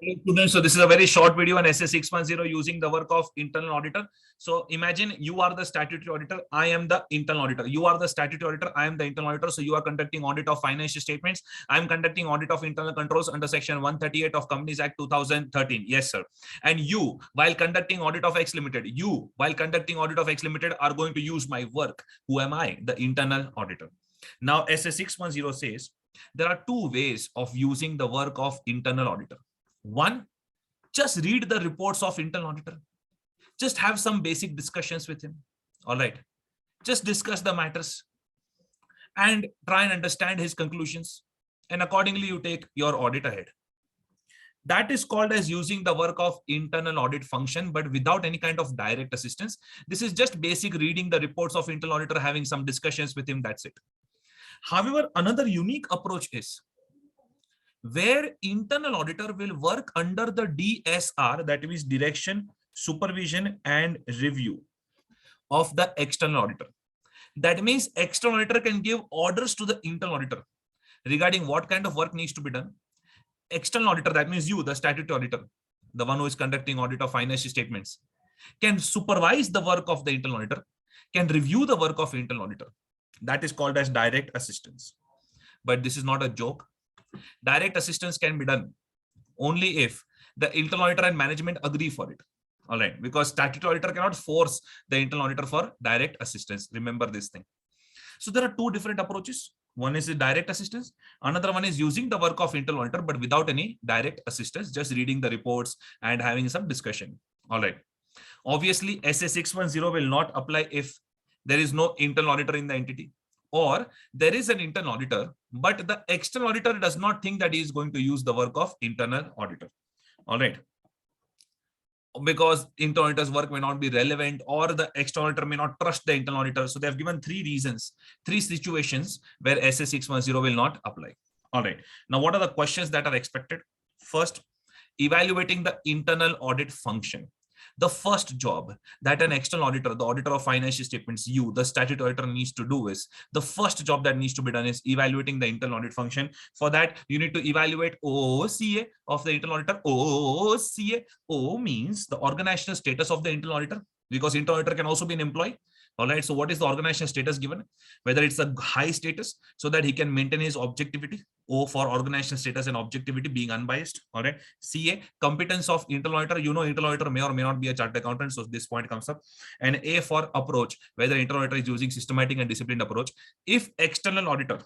Hello, students. So this is a very short video on SA 610 using the work of internal auditor. So imagine you are the statutory auditor. I am the internal auditor. You are the statutory auditor. I am the internal auditor. So you are conducting audit of financial statements. I am conducting audit of internal controls under section 138 of Companies Act 2013. Yes, sir. And you, while conducting audit of X Limited, are going to use my work. Who am I? The internal auditor. Now, SA 610 says there are two ways of using the work of internal auditor. One, just read the reports of internal auditor. Just have some basic discussions with him. All right. Just discuss the matters and try and understand his conclusions. And accordingly, you take your audit ahead. That is called as using the work of internal audit function, but without any kind of direct assistance. This is just basic reading the reports of internal auditor, having some discussions with him. That's it. However, another unique approach is where internal auditor will work under the DSR, that is direction, supervision, and review of the external auditor. That means external auditor can give orders to the internal auditor regarding what kind of work needs to be done. External auditor, that means you, the statutory auditor, the one who is conducting audit of financial statements, can supervise the work of the internal auditor, can review the work of internal auditor. That is called as direct assistance. But this is not a joke. Direct assistance can be done only if the internal auditor and management agree for it. All right, because statutory auditor cannot force the internal auditor for direct assistance. Remember this thing. So there are two different approaches. One is the direct assistance. Another one is using the work of internal auditor, but without any direct assistance, just reading the reports and having some discussion. All right. Obviously, SA 610 will not apply if there is no internal auditor in the entity, or there is an internal auditor, but the external auditor does not think that he is going to use the work of internal auditor. All right. Because internal auditor's work may not be relevant, or the external auditor may not trust the internal auditor. So they have given three reasons, three situations where SA 610 will not apply. All right. Now, what are the questions that are expected? First, evaluating the internal audit function. The first job that an external auditor, the auditor of financial statements, you, the statutory auditor, needs to do is, the first job that needs to be done is evaluating the internal audit function. For that, you need to evaluate OCA of the internal auditor. OCA, O means the organizational status of the internal auditor, because internal auditor can also be an employee. All right. So what is the organizational status given? Whether it's a high status so that he can maintain his objectivity. O for organizational status and objectivity, being unbiased. All right. CA, competence of internal auditor. You know, internal auditor may or may not be a chartered accountant. So this point comes up. And A for approach, whether internal auditor is using systematic and disciplined approach. If external auditor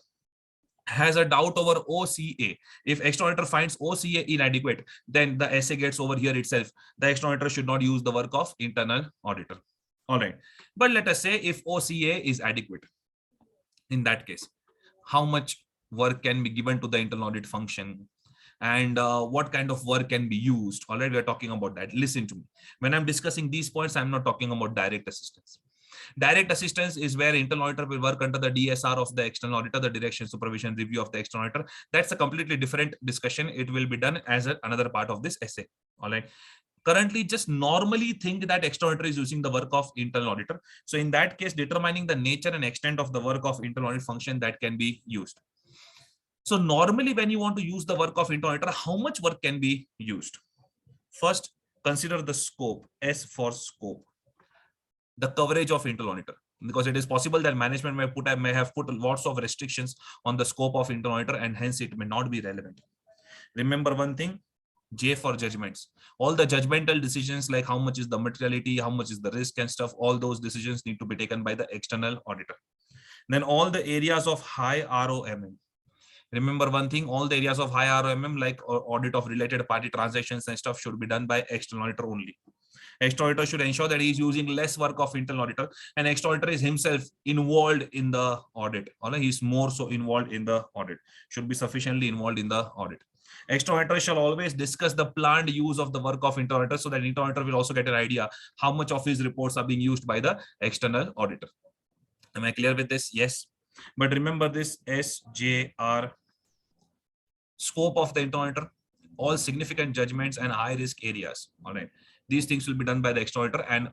has a doubt over OCA, if external auditor finds OCA inadequate, then the essay gets over here itself. The external auditor should not use the work of internal auditor. All right. But let us say if OCA is adequate, in that case, how much work can be given to the internal audit function, and what kind of work can be used? All right, we are talking about that. Listen to me. When I'm discussing these points, I'm not talking about direct assistance. Direct assistance is where internal auditor will work under the DSR of the external auditor, the direction, supervision, review of the external auditor. That's a completely different discussion. It will be done as another part of this essay. All right. Currently, just normally think that external auditor is using the work of internal auditor. So in that case, determining the nature and extent of the work of internal audit function that can be used. So normally when you want to use the work of internal auditor, how much work can be used? First, consider the scope. S for scope. The coverage of internal auditor. Because it is possible that management may have put lots of restrictions on the scope of internal auditor, and hence it may not be relevant. Remember one thing, J for judgments. All the judgmental decisions, like how much is the materiality, how much is the risk and stuff, all those decisions need to be taken by the external auditor. Then all the areas of high ROMM. Remember one thing, all the areas of high ROMM, like audit of related party transactions and stuff, should be done by external auditor only. External auditor should ensure that he is using less work of internal auditor, and external auditor is himself involved in the audit. He's more so involved in the audit, should be sufficiently involved in the audit. External auditor shall always discuss the planned use of the work of internal auditor, so that internal auditor will also get an idea how much of his reports are being used by the external auditor. Am I clear with this? Yes. But remember this SJR, scope of the internal auditor, all significant judgments and high risk areas. All right. These things will be done by the external auditor, and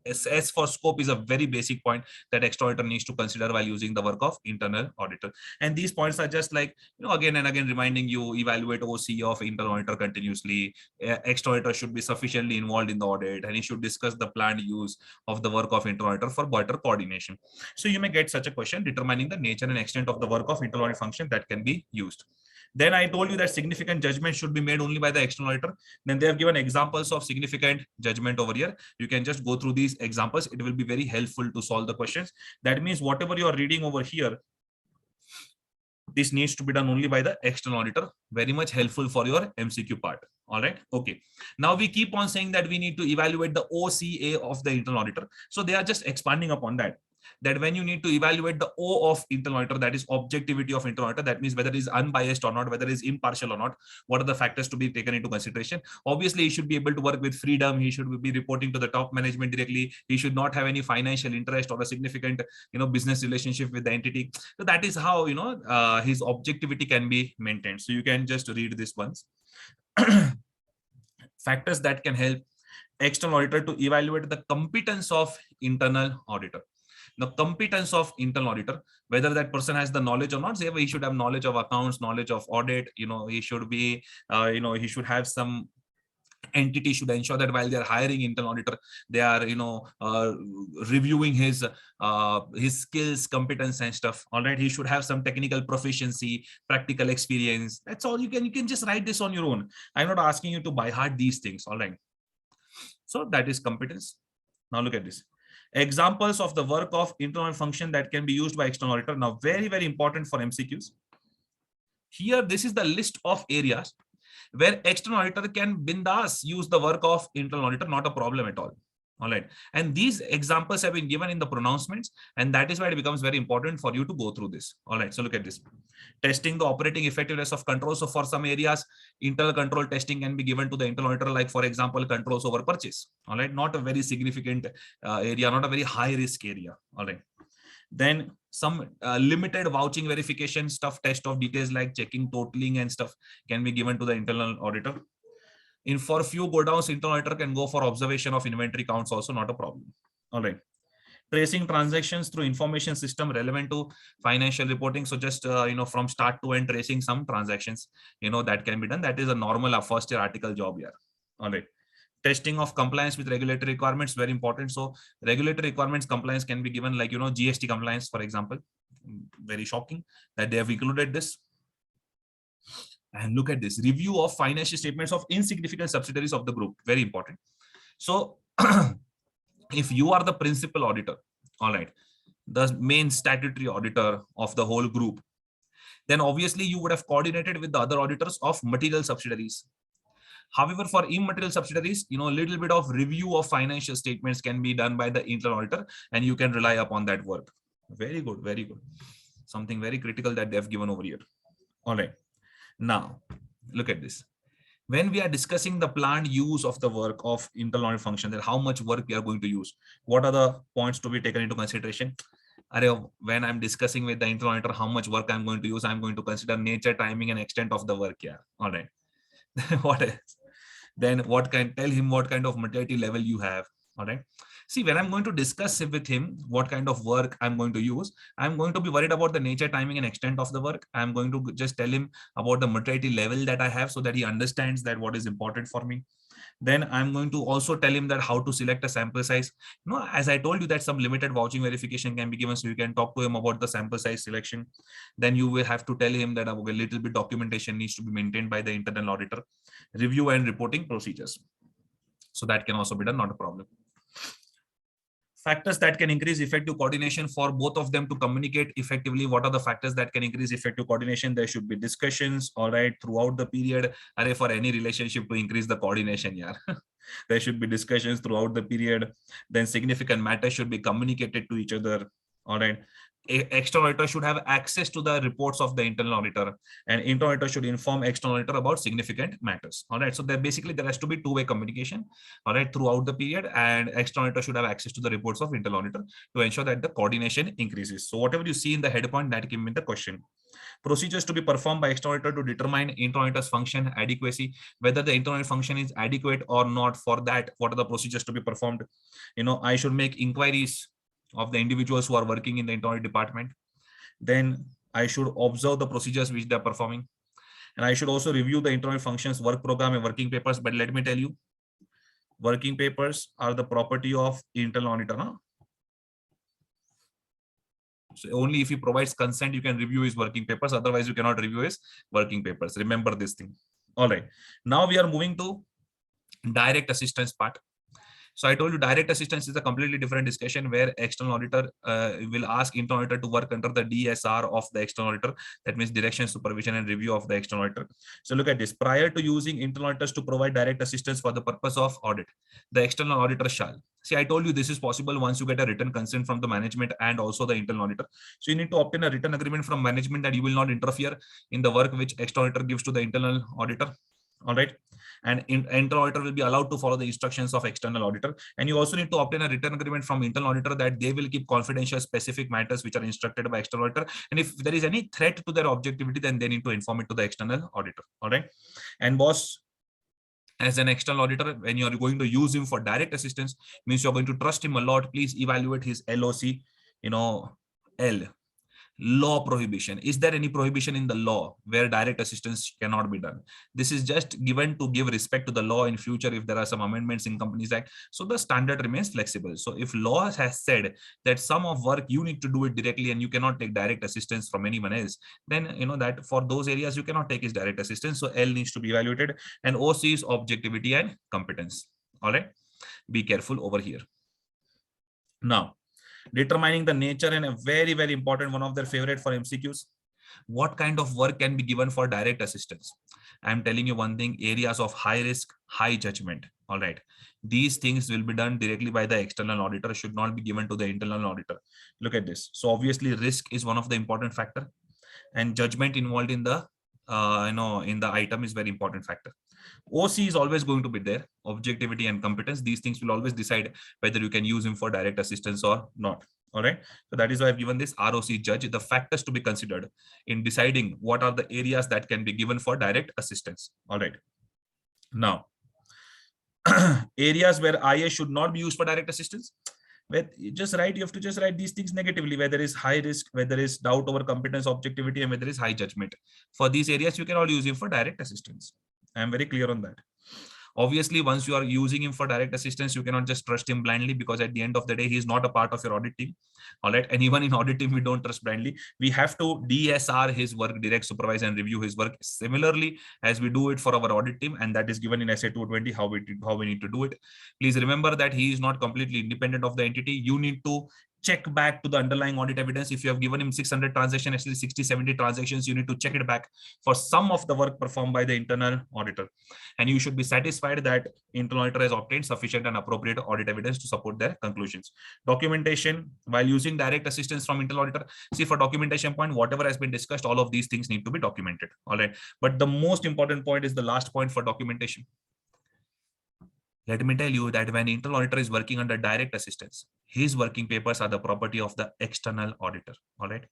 S for scope is a very basic point that external auditor needs to consider while using the work of internal auditor. And these points are just like, again and again reminding you, evaluate OC of internal auditor continuously. External auditor should be sufficiently involved in the audit, and he should discuss the planned use of the work of internal auditor for better coordination. So you may get such a question determining the nature and extent of the work of internal audit function that can be used. Then I told you that significant judgment should be made only by the external auditor. Then they have given examples of significant judgment over here. You can just go through these examples. It will be very helpful to solve the questions. That means whatever you are reading over here, this needs to be done only by the external auditor. Very much helpful for your MCQ part. All right. Okay. Now we keep on saying that we need to evaluate the OCA of the internal auditor. So they are just expanding upon that. That when you need to evaluate the O of internal auditor, that is objectivity of internal auditor, that means whether it is unbiased or not, whether it is impartial or not, what are the factors to be taken into consideration. Obviously, he should be able to work with freedom. He should be reporting to the top management directly. He should not have any financial interest or a significant, business relationship with the entity. So that is how, his objectivity can be maintained. So you can just read this once. Factors that can help external auditor to evaluate the competence of internal auditor. The competence of internal auditor, whether that person has the knowledge or not. Say he should have knowledge of accounts, knowledge of audit. He should be, he should have some entity should ensure that while they are hiring internal auditor, they are, reviewing his skills, competence, and stuff. All right, he should have some technical proficiency, practical experience. That's all. You can just write this on your own. I'm not asking you to by heart these things. All right. So that is competence. Now look at this. Examples of the work of internal function that can be used by external auditor. Now, very, very important for MCQs. Here, this is the list of areas where external auditor can bindas use the work of internal auditor, not a problem at all. All right. And these examples have been given in the pronouncements, and that is why it becomes very important for you to go through this. All right. So look at this. Testing the operating effectiveness of control. So for some areas, internal control testing can be given to the internal auditor, like for example, controls over purchase. All right. Not a very significant area, not a very high risk area. All right. Then some limited vouching verification stuff, test of details like checking, totaling and stuff can be given to the internal auditor. In for few go downs, internal auditor can go for observation of inventory counts, also not a problem. All right. Tracing transactions through information system relevant to financial reporting. So just, from start to end, tracing some transactions, that can be done. That is a normal first year article job here. All right. Testing of compliance with regulatory requirements, very important. So regulatory requirements compliance can be given like, GST compliance, for example. Very shocking that they have included this. And look at this, review of financial statements of insignificant subsidiaries of the group. Very important. So if you are the principal auditor, all right, the main statutory auditor of the whole group, then obviously you would have coordinated with the other auditors of material subsidiaries. However, for immaterial subsidiaries, a little bit of review of financial statements can be done by the internal auditor, and you can rely upon that work. Very good, very good. Something very critical that they have given over here. All right. Now, look at this. When we are discussing the planned use of the work of internal audit function, that how much work we are going to use, what are the points to be taken into consideration? When I'm discussing with the internal auditor how much work I'm going to use, I'm going to consider nature, timing, and extent of the work. Yeah. All right. What else? Then tell him what kind of maturity level you have. All right. See, when I'm going to discuss with him what kind of work I'm going to use, I'm going to be worried about the nature, timing, and extent of the work. I'm going to just tell him about the maturity level that I have so that he understands that what is important for me. Then I'm going to also tell him that how to select a sample size. As I told you that some limited vouching verification can be given, so you can talk to him about the sample size selection. Then you will have to tell him that a little bit documentation needs to be maintained by the internal auditor, review and reporting procedures. So that can also be done, not a problem. Factors that can increase effective coordination for both of them to communicate effectively. What are the factors that can increase effective coordination? There should be discussions, all right, throughout the period. For any relationship to increase the coordination, yeah. There should be discussions throughout the period. Then significant matters should be communicated to each other, all right. External auditor should have access to the reports of the internal auditor, and internal auditor should inform external auditor about significant matters. All right. So there has to be two-way communication, all right, throughout the period, and external auditor should have access to the reports of internal auditor to ensure that the coordination increases. So whatever you see in the head point, that came in the question. Procedures to be performed by external auditor to determine internal auditor's function adequacy, whether the internal function is adequate or not. For that, what are the procedures to be performed? I should make inquiries of the individuals who are working in the internal department. Then I should observe the procedures which they are performing. And I should also review the internal functions, work program, and working papers. But let me tell you, working papers are the property of internal auditor. Huh? So only if he provides consent, you can review his working papers. Otherwise, you cannot review his working papers. Remember this thing. All right. Now we are moving to direct assistance part. So I told you direct assistance is a completely different discussion where external auditor will ask internal auditor to work under the DSR of the external auditor. That means direction, supervision, and review of the external auditor. So look at this. Prior to using internal auditors to provide direct assistance for the purpose of audit, the external auditor shall. See, I told you this is possible once you get a written consent from the management and also the internal auditor. So you need to obtain a written agreement from management that you will not interfere in the work which external auditor gives to the internal auditor. All right. And internal auditor will be allowed to follow the instructions of external auditor. And you also need to obtain a written agreement from internal auditor that they will keep confidential specific matters which are instructed by external auditor. And if there is any threat to their objectivity, then they need to inform it to the external auditor. All right. And boss, as an external auditor, when you are going to use him for direct assistance, means you're going to trust him a lot. Please evaluate his LOC, L. Law prohibition. Is there any prohibition in the law where direct assistance cannot be done? This is just given to give respect to the law in future if there are some amendments in Companies Act. So the standard remains flexible. So if law has said that some of work you need to do it directly and you cannot take direct assistance from anyone else, then that for those areas you cannot take his direct assistance. So L needs to be evaluated, and OC is objectivity and competence. All right. Be careful over here. Now, determining the nature, and a very, very important one of their favorite for MCQs. What kind of work can be given for direct assistance? I'm telling you one thing, areas of high risk, high judgment. All right. These things will be done directly by the external auditor, should not be given to the internal auditor. Look at this. So obviously risk is one of the important factor, and judgment involved in the in the item is very important factor. OC is always going to be there, objectivity and competence. These things will always decide whether you can use him for direct assistance or not. All right. So that is why I've given this ROC judge, the factors to be considered in deciding what are the areas that can be given for direct assistance. All right. Now, areas where IA should not be used for direct assistance. You have to just write these things negatively, where there is high risk, where there is doubt over competence, objectivity, and where there is high judgment. For these areas, you cannot use him for direct assistance. I am very clear on that. Obviously, once you are using him for direct assistance, you cannot just trust him blindly, because at the end of the day, he is not a part of your audit team. All right. And even in audit team, we don't trust blindly. We have to DSR his work, direct supervise and review his work similarly as we do it for our audit team. And that is given in SA 220, how we need to do it. Please remember that he is not completely independent of the entity. You need to check back to the underlying audit evidence. If you have given him 600 transactions, actually 60, 70 transactions, you need to check it back for some of the work performed by the internal auditor. And you should be satisfied that internal auditor has obtained sufficient and appropriate audit evidence to support their conclusions. Documentation, while using direct assistance from internal auditor, see, for documentation point, whatever has been discussed, all of these things need to be documented. All right. But the most important point is the last point for documentation. Let me tell you that when internal auditor is working under direct assistance, his working papers are the property of the external auditor. All right.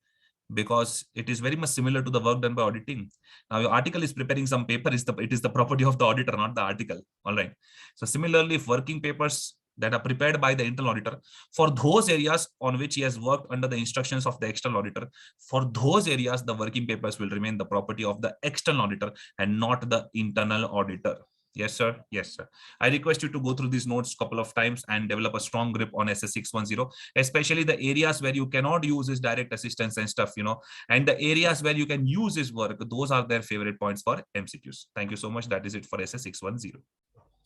Because it is very much similar to the work done by auditing. Now your article is preparing some paper, it is the property of the auditor, not the article. All right. So similarly, if working papers that are prepared by the internal auditor for those areas on which he has worked under the instructions of the external auditor, for those areas, the working papers will remain the property of the external auditor and not the internal auditor. Yes, sir. Yes, sir. I request you to go through these notes a couple of times and develop a strong grip on SS 610, especially the areas where you cannot use his direct assistance and stuff, and the areas where you can use his work. Those are their favorite points for MCQs. Thank you so much. That is it for SS 610.